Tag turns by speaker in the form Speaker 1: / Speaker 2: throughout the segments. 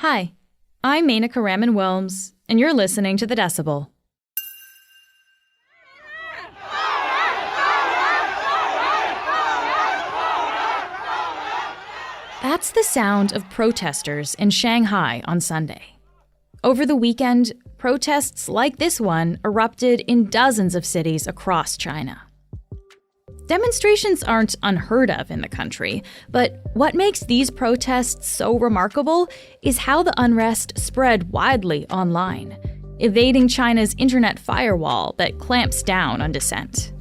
Speaker 1: Hi, I'm Menaka Raman-Wilms, and you're listening to The Decibel. That's the sound of protesters in Shanghai on Sunday. Over the weekend, protests like this one erupted in dozens of cities across China. Demonstrations aren't unheard of in the country, but what makes these protests so remarkable is how the unrest spread widely online, evading China's internet firewall that clamps down on dissent.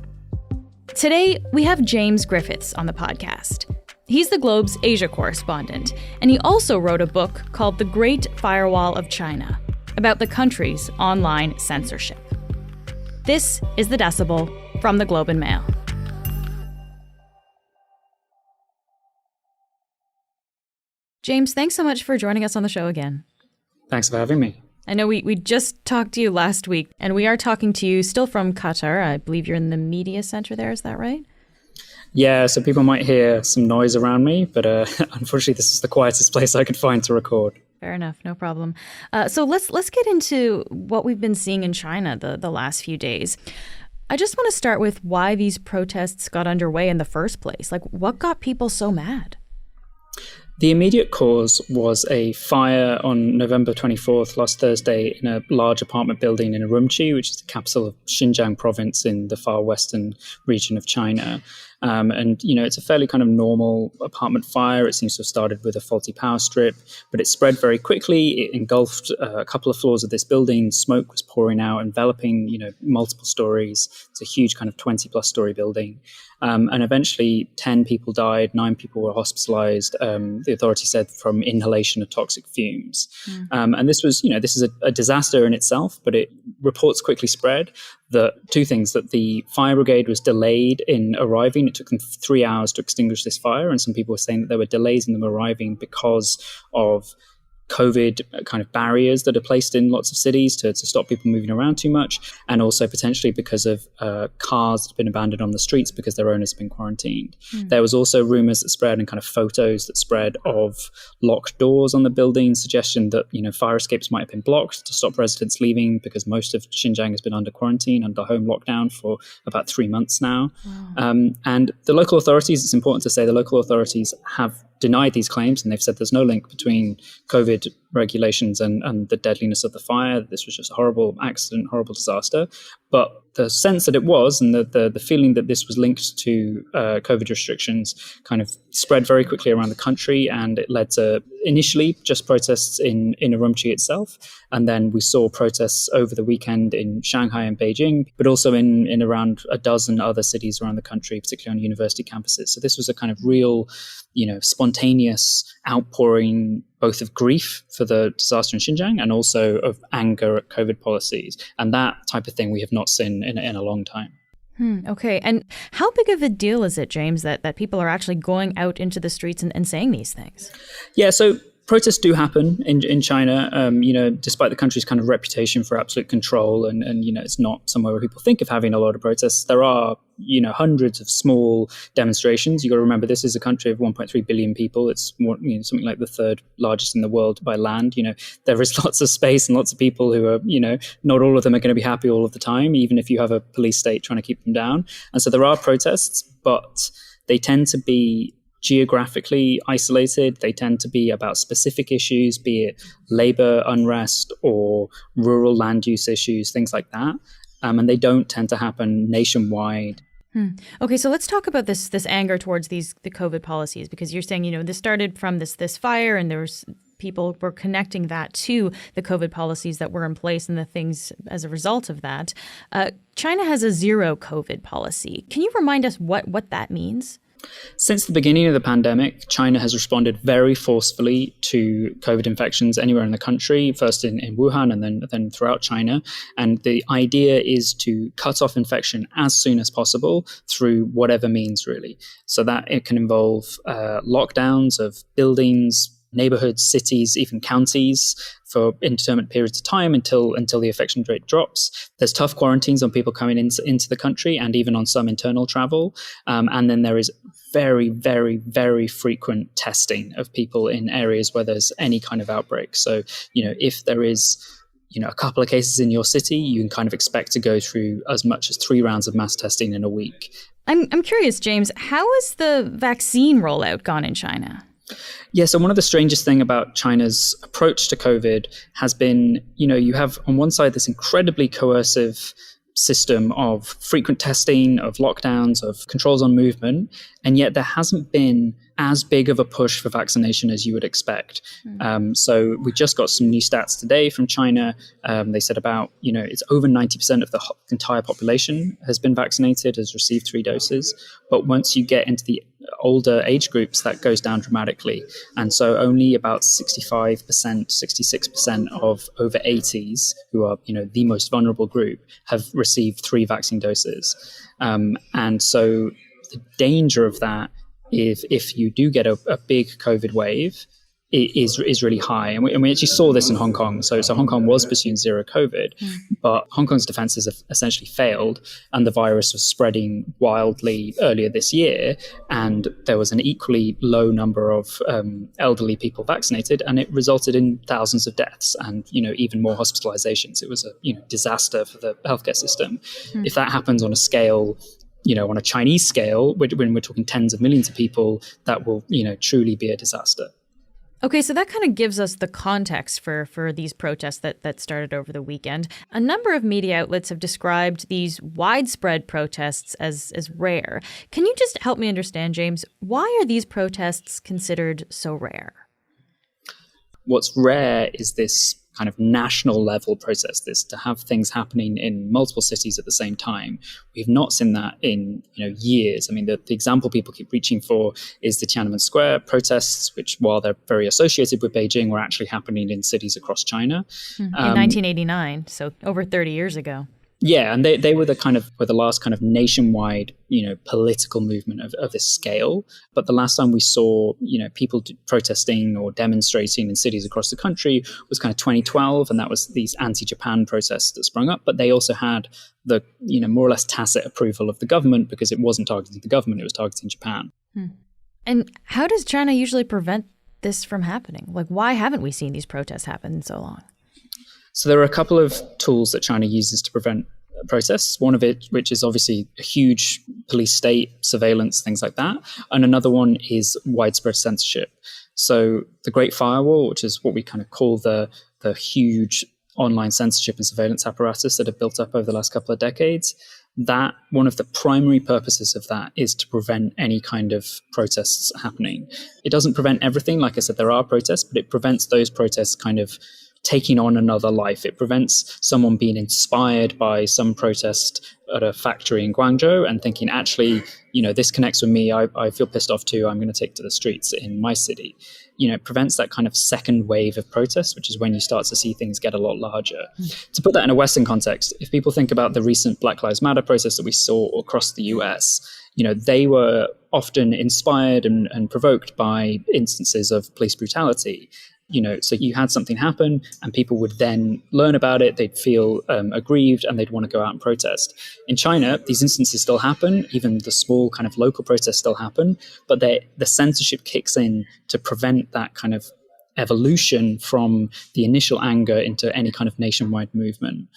Speaker 1: Today, we have James Griffiths on the podcast. He's the Globe's Asia correspondent, and he also wrote a book called The Great Firewall of China, about the country's online censorship. This is The Decibel from the Globe and Mail. James, thanks so much for joining us on the show again.
Speaker 2: Thanks for having me.
Speaker 1: I know we just talked to you last week, and we are talking to you still from Qatar. I believe you're in the media center there, is that right?
Speaker 2: Yeah, so people might hear some noise around me, but unfortunately this is the quietest place I could find to record.
Speaker 1: Fair enough, no problem. So let's get into what we've been seeing in China the last few days. I just want to start with why these protests got underway in the first place. Like, what got people so mad?
Speaker 2: The immediate cause was a fire on November 24th, last Thursday, in a large apartment building in Urumqi, which is the capital of Xinjiang province in the far western region of China. It's a fairly kind of normal apartment fire. It seems to have started with a faulty power strip, but it spread very quickly. It engulfed a couple of floors of this building. Smoke was pouring out, enveloping, multiple stories. It's a huge kind of 20-plus story building. And eventually 10 people died, 9 people were hospitalized, the authorities said, from inhalation of toxic fumes. And this was, this is a disaster in itself, but reports quickly spread that two things, that the fire brigade was delayed in arriving. It took them 3 hours to extinguish this fire. And some people were saying that there were delays in them arriving because of COVID kind of barriers that are placed in lots of cities to stop people moving around too much, and also potentially because of cars that have been abandoned on the streets because their owners have been quarantined. There was also rumors that spread and kind of photos that spread of locked doors on the building, suggestion that fire escapes might have been blocked to stop residents leaving, because most of Xinjiang has been under quarantine, under home lockdown for about 3 months now. Wow. And the local authorities, it's important to say, the local authorities have denied these claims, and they've said there's no link between COVID regulations and the deadliness of the fire. This was just a horrible accident, horrible disaster. But the sense that it was, and the feeling that this was linked to COVID restrictions, kind of spread very quickly around the country, and it led to initially just protests in Urumqi itself, and then we saw protests over the weekend in Shanghai and Beijing, but also in around a dozen other cities around the country, particularly on university campuses. So this was a kind of real, spontaneous outpouring, both of grief for the disaster in Xinjiang and also of anger at COVID policies. And that type of thing we have not seen in a long time.
Speaker 1: Okay. And how big of a deal is it, James, that people are actually going out into the streets and saying these things?
Speaker 2: Yeah, so protests do happen in China, despite the country's kind of reputation for absolute control. And it's not somewhere where people think of having a lot of protests. There are, hundreds of small demonstrations. You got to remember, this is a country of 1.3 billion people. It's more, something like the third largest in the world by land. There is lots of space and lots of people who are, not all of them are going to be happy all of the time, even if you have a police state trying to keep them down. And so there are protests, but they tend to be geographically isolated. They tend to be about specific issues, be it labor unrest or rural land use issues, things like that. And they don't tend to happen nationwide.
Speaker 1: Okay, so let's talk about this anger towards the COVID policies, because you're saying, this started from this fire, and people were connecting that to the COVID policies that were in place and the things as a result of that. China has a zero COVID policy. Can you remind us what that means?
Speaker 2: Since the beginning of the pandemic, China has responded very forcefully to COVID infections anywhere in the country, first in Wuhan and then throughout China. And the idea is to cut off infection as soon as possible through whatever means, really. So that it can involve lockdowns of buildings, neighborhoods, cities, even counties for indeterminate periods of time until the infection rate drops. There's tough quarantines on people coming into the country and even on some internal travel. And then there is very, very, very frequent testing of people in areas where there's any kind of outbreak. So, if there is a couple of cases in your city, you can kind of expect to go through as much as 3 rounds of mass testing in a week.
Speaker 1: I'm curious, James, how has the vaccine rollout gone in China?
Speaker 2: Yeah, so one of the strangest thing about China's approach to COVID has been, you have on one side this incredibly coercive system of frequent testing, of lockdowns, of controls on movement, and yet there hasn't been as big of a push for vaccination as you would expect. So we just got some new stats today from China. They said about, it's over 90% of the entire population has been vaccinated, has received 3 doses. But once you get into the older age groups, that goes down dramatically. And so only about 65%, 66% of over 80s, who are, the most vulnerable group, have received 3 vaccine doses. And so the danger of that, if you do get a big COVID wave, is really high. And we actually saw this in Hong Kong. So Hong Kong was pursuing zero COVID, but Hong Kong's defenses have essentially failed, and the virus was spreading wildly earlier this year. And there was an equally low number of elderly people vaccinated, and it resulted in thousands of deaths and, even more hospitalizations. It was a disaster for the healthcare system. If that happens on a scale, on a Chinese scale, when we're talking tens of millions of people, that will, truly be a disaster.
Speaker 1: Okay, so that kind of gives us the context for these protests that started over the weekend. A number of media outlets have described these widespread protests as rare. Can you just help me understand, James, why are these protests considered so rare?
Speaker 2: What's rare is this kind of national level protest, this to have things happening in multiple cities at the same time. We've not seen that in years. I mean, the example people keep reaching for is the Tiananmen Square protests, which, while they're very associated with Beijing, were actually happening in cities across China.
Speaker 1: In 1989, so over 30 years ago.
Speaker 2: Yeah, and they were the last kind of nationwide, political movement of this scale. But the last time we saw, people protesting or demonstrating in cities across the country was kind of 2012, and that was these anti-Japan protests that sprung up. But they also had the, more or less tacit approval of the government, because it wasn't targeting the government, it was targeting Japan.
Speaker 1: And how does China usually prevent this from happening? Like, why haven't we seen these protests happen so long?
Speaker 2: So there are a couple of tools that China uses to prevent protests. One of it, which is obviously a huge police state, surveillance, things like that. And another one is widespread censorship. So the Great Firewall, which is what we kind of call the huge online censorship and surveillance apparatus that have built up over the last couple of decades, that one of the primary purposes of that is to prevent any kind of protests happening. It doesn't prevent everything. Like I said, there are protests, but it prevents those protests kind of taking on another life. It prevents someone being inspired by some protest at a factory in Guangzhou and thinking, actually, this connects with me. I feel pissed off too. I'm going to take to the streets in my city. It prevents that kind of second wave of protest, which is when you start to see things get a lot larger. To put that in a Western context, if people think about the recent Black Lives Matter protests that we saw across the US, they were often inspired and provoked by instances of police brutality. So you had something happen and people would then learn about it, they'd feel aggrieved, and they'd want to go out and protest. In China, these instances still happen, even the small kind of local protests still happen, but the censorship kicks in to prevent that kind of evolution from the initial anger into any kind of nationwide movement.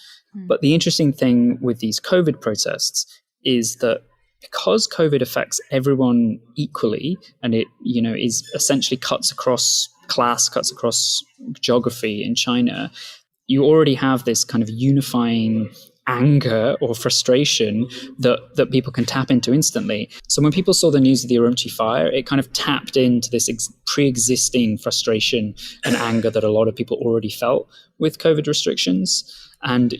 Speaker 2: But the interesting thing with these COVID protests is that because COVID affects everyone equally, and it, is essentially cuts across class, cuts across geography in China, you already have this kind of unifying anger or frustration that people can tap into instantly. So when people saw the news of the Urumqi fire, it kind of tapped into this pre-existing frustration and anger that a lot of people already felt with COVID restrictions. And,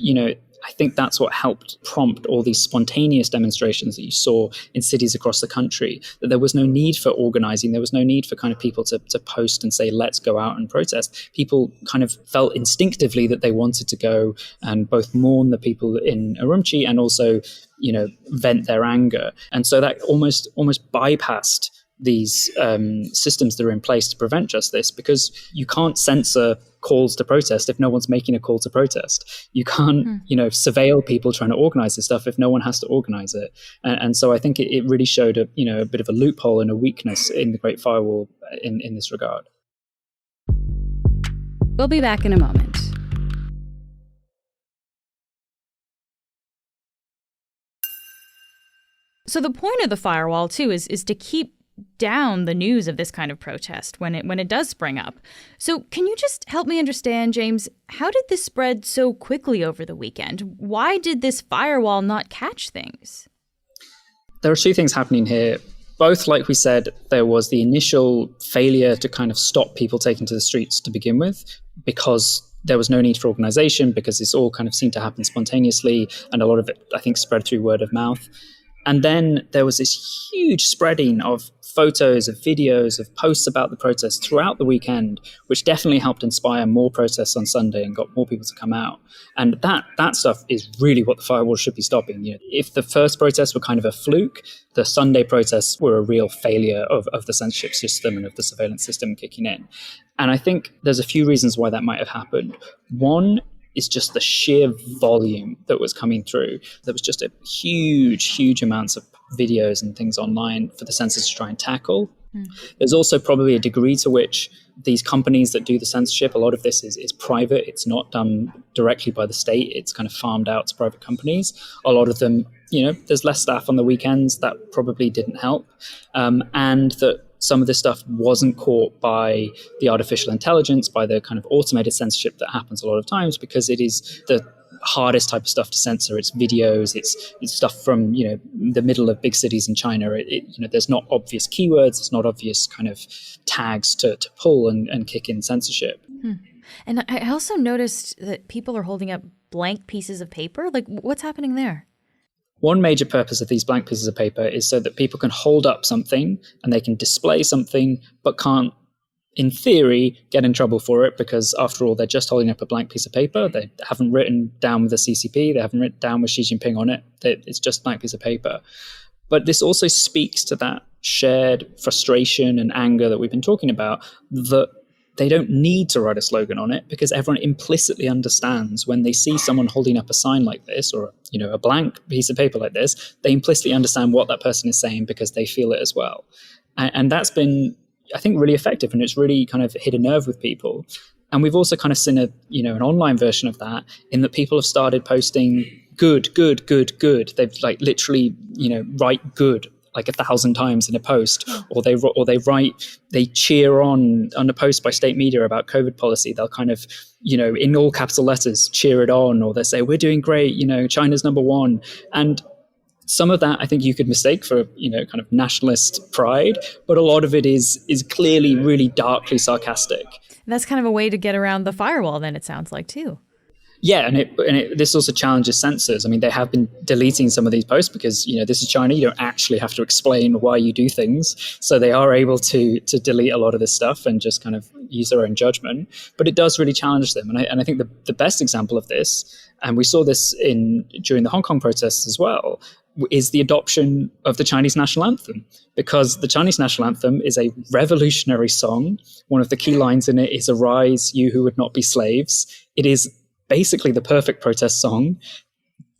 Speaker 2: I think that's what helped prompt all these spontaneous demonstrations that you saw in cities across the country, that there was no need for organizing. There was no need for kind of people to post and say, let's go out and protest. People kind of felt instinctively that they wanted to go and both mourn the people in Urumqi and also, vent their anger. And so that almost bypassed these systems that are in place to prevent just this, because you can't censor calls to protest if no one's making a call to protest. You can't, surveil people trying to organize this stuff if no one has to organize it. And so I think it really showed a bit of a loophole and a weakness in the Great Firewall in this regard.
Speaker 3: We'll be back in a moment.
Speaker 1: So the point of the firewall, too, is to keep down the news of this kind of protest when it does spring up. So can you just help me understand, James, how did this spread so quickly over the weekend? Why did this firewall not catch things?
Speaker 2: There are two things happening here. Both, like we said, there was the initial failure to kind of stop people taking to the streets to begin with, because there was no need for organization, because this all kind of seemed to happen spontaneously, and a lot of it, I think, spread through word of mouth. And then there was this huge spreading of photos, of videos, of posts about the protests throughout the weekend, which definitely helped inspire more protests on Sunday and got more people to come out. And that stuff is really what the firewall should be stopping. If the first protests were kind of a fluke, the Sunday protests were a real failure of the censorship system and of the surveillance system kicking in. And I think there's a few reasons why that might have happened. One is just the sheer volume that was coming through. There was just a huge amounts of videos and things online for the censors to try and tackle. There's also probably a degree to which these companies that do the censorship, a lot of this is private. It's not done directly by the state. It's kind of farmed out to private companies. A lot of them, there's less staff on the weekends. That probably didn't help. And that some of this stuff wasn't caught by the artificial intelligence, by the kind of automated censorship that happens a lot of times, because it is the hardest type of stuff to censor. It's videos, it's stuff from the middle of big cities in China. There's not obvious keywords, there's not obvious kind of tags to pull and kick in censorship.
Speaker 1: And I also noticed that people are holding up blank pieces of paper. Like, what's happening there?
Speaker 2: One major purpose of these blank pieces of paper is so that people can hold up something and they can display something, but can't, in theory, get in trouble for it, because after all, they're just holding up a blank piece of paper. They haven't written down with the CCP. They haven't written down with Xi Jinping on it. It's just a blank piece of paper. But this also speaks to that shared frustration and anger that we've been talking about, that they don't need to write a slogan on it, because everyone implicitly understands when they see someone holding up a sign like this, or a blank piece of paper like this, they implicitly understand what that person is saying because they feel it as well. And that's been, I think, really effective, and it's really kind of hit a nerve with people. And we've also kind of seen an online version of that, in that people have started posting good. They've literally, write good like 1,000 times in a post, or they cheer on a post by state media about COVID policy. They'll kind of, in all capital letters, cheer it on, or they say, we're doing great, China's number one. And some of that I think you could mistake for, kind of nationalist pride, but a lot of it is clearly really darkly sarcastic.
Speaker 1: That's kind of a way to get around the firewall, then, it sounds like, too.
Speaker 2: Yeah, and this also challenges censors. I mean, they have been deleting some of these posts because, this is China. You don't actually have to explain why you do things. So they are able to delete a lot of this stuff and just kind of use their own judgment. But it does really challenge them. And I think the best example of this, and we saw this during the Hong Kong protests as well, is the adoption of the Chinese national anthem, because the Chinese national anthem is a revolutionary song. One of the key lines in it is, "Arise, you who would not be slaves." It is basically the perfect protest song,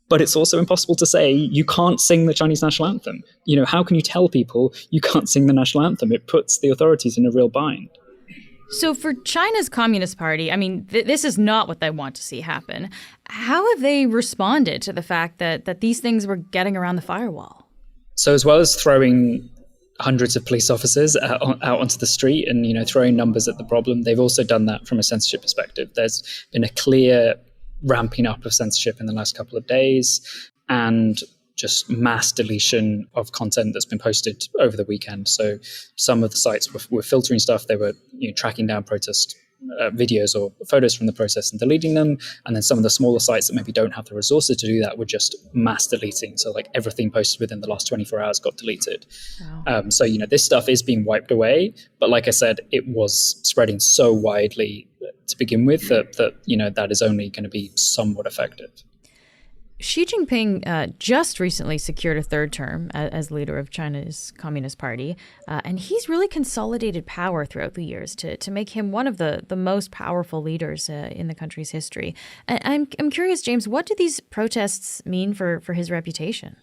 Speaker 2: but it's also impossible to say you can't sing the Chinese national anthem. How can you tell people you can't sing the national anthem? It puts the authorities in a real bind.
Speaker 1: So for China's Communist Party, I mean, this is not what they want to see happen. How have they responded to the fact that these things were getting around the firewall?
Speaker 2: So as well as throwing hundreds of police officers out onto the street and, throwing numbers at the problem, they've also done that from a censorship perspective. There's been a clear ramping up of censorship in the last couple of days, and just mass deletion of content that's been posted over the weekend. So some of the sites were filtering stuff. They were tracking down protest videos or photos from the protest and deleting them. And then some of the smaller sites that maybe don't have the resources to do that were just mass deleting. So like everything posted within the last 24 hours got deleted. Wow. So, this stuff is being wiped away. But like I said, it was spreading so widely to begin with that that is only going to be somewhat effective.
Speaker 1: Xi Jinping just recently secured a third term as leader of China's Communist Party, and he's really consolidated power throughout the years to make him one of the most powerful leaders in the country's history. And I'm curious, James, what do these protests mean for his reputation?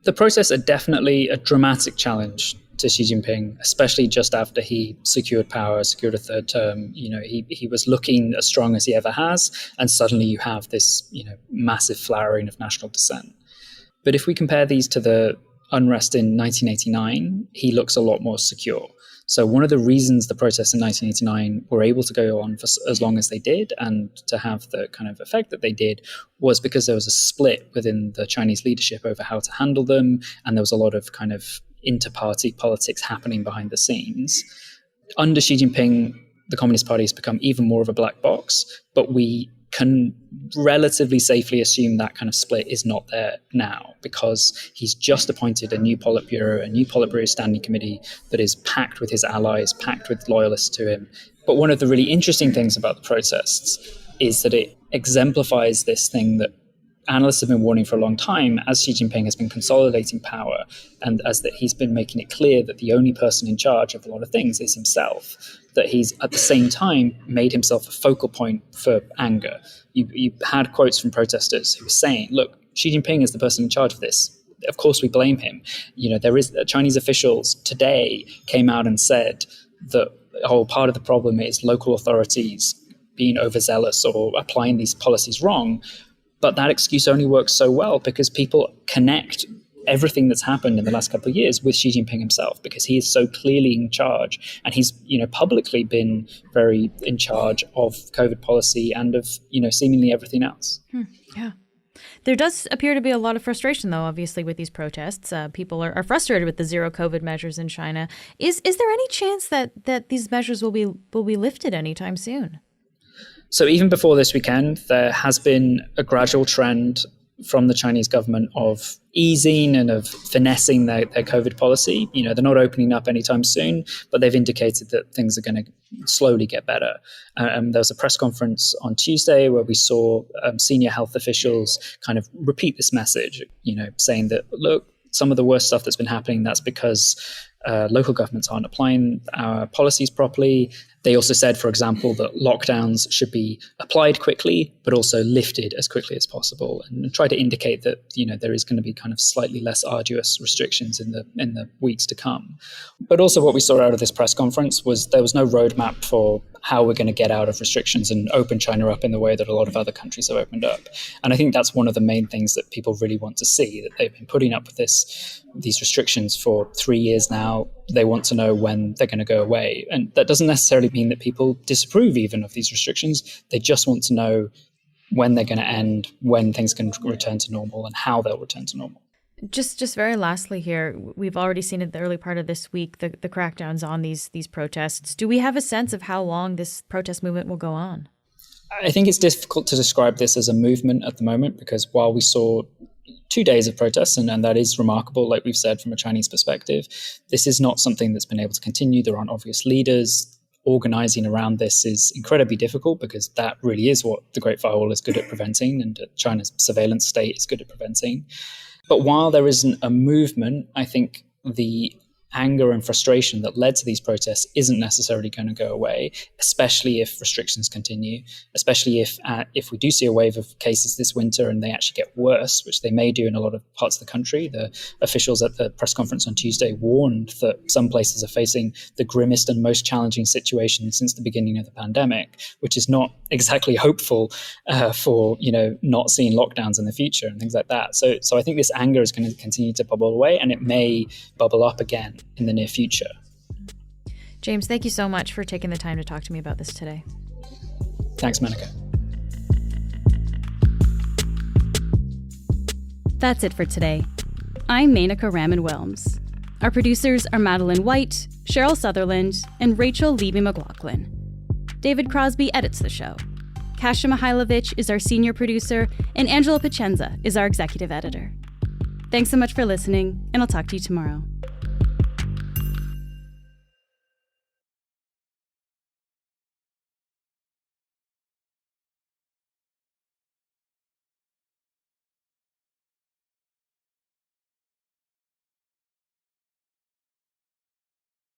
Speaker 2: The protests are definitely a dramatic challenge to Xi Jinping, especially just after he secured power, secured a third term. He was looking as strong as he ever has, and suddenly you have this, massive flowering of national dissent. But if we compare these to the unrest in 1989, he looks a lot more secure. So one of the reasons the protests in 1989 were able to go on for as long as they did and to have the kind of effect that they did was because there was a split within the Chinese leadership over how to handle them, and there was a lot of kind of inter-party politics happening behind the scenes. Under Xi Jinping, the Communist Party has become even more of a black box, but we can relatively safely assume that kind of split is not there now because he's just appointed a new Politburo standing committee that is packed with his allies, packed with loyalists to him. But one of the really interesting things about the protests is that it exemplifies this thing that analysts have been warning for a long time as Xi Jinping has been consolidating power and as that he's been making it clear that the only person in charge of a lot of things is himself, that he's at the same time made himself a focal point for anger. You had quotes from protesters who were saying, look, Xi Jinping is the person in charge of this. Of course we blame him. There is Chinese officials today came out and said that part of the problem is local authorities being overzealous or applying these policies wrong. But that excuse only works so well because people connect everything that's happened in the last couple of years with Xi Jinping himself, because he is so clearly in charge, and he's publicly been very in charge of COVID policy and of seemingly everything else.
Speaker 1: Yeah. There does appear to be a lot of frustration, though, obviously, with these protests. People are frustrated with the zero COVID measures in China. Is there any chance that these measures will be lifted anytime soon?
Speaker 2: So even before this weekend, there has been a gradual trend from the Chinese government of easing and of finessing their COVID policy. They're not opening up anytime soon, but they've indicated that things are going to slowly get better. There was a press conference on Tuesday where we saw senior health officials kind of repeat this message, saying that, look, some of the worst stuff that's been happening, that's because local governments aren't applying our policies properly. They also said, for example, that lockdowns should be applied quickly, but also lifted as quickly as possible, and try to indicate that there is going to be kind of slightly less arduous restrictions in the weeks to come. But also, what we saw out of this press conference was there was no roadmap for how we're going to get out of restrictions and open China up in the way that a lot of other countries have opened up. And I think that's one of the main things that people really want to see, that they've been putting up with these restrictions for 3 years now. They want to know when they're going to go away. And that doesn't necessarily mean that people disapprove even of these restrictions. They just want to know when they're going to end, when things can return to normal, and how they'll return to normal.
Speaker 1: Just very lastly here, we've already seen in the early part of this week the crackdowns on these protests. Do we have a sense of how long this protest movement will go on?
Speaker 2: I think it's difficult to describe this as a movement at the moment, because while we saw 2 days of protests, and that is remarkable, like we've said, from a Chinese perspective, this is not something that's been able to continue. There aren't obvious leaders. Organizing around this is incredibly difficult, because that really is what the Great Firewall is good at preventing, and China's surveillance state is good at preventing. But while there isn't a movement, I think the anger and frustration that led to these protests isn't necessarily going to go away, especially if restrictions continue, especially if we do see a wave of cases this winter and they actually get worse, which they may do in a lot of parts of the country. The officials at the press conference on Tuesday warned that some places are facing the grimmest and most challenging situation since the beginning of the pandemic, which is not exactly hopeful for not seeing lockdowns in the future and things like that. So I think this anger is going to continue to bubble away, and it may bubble up again in the near future.
Speaker 1: James, thank you so much for taking the time to talk to me about this today.
Speaker 2: Thanks, Monica.
Speaker 3: That's it for today. I'm Menaka Raman-Wilms. Our producers are Madeline White, Cheryl Sutherland, and Rachel Levy-McLaughlin. David Crosby edits the show. Kasia Mihailovich is our senior producer, and Angela Pacenza is our executive editor. Thanks so much for listening, and I'll talk to you tomorrow.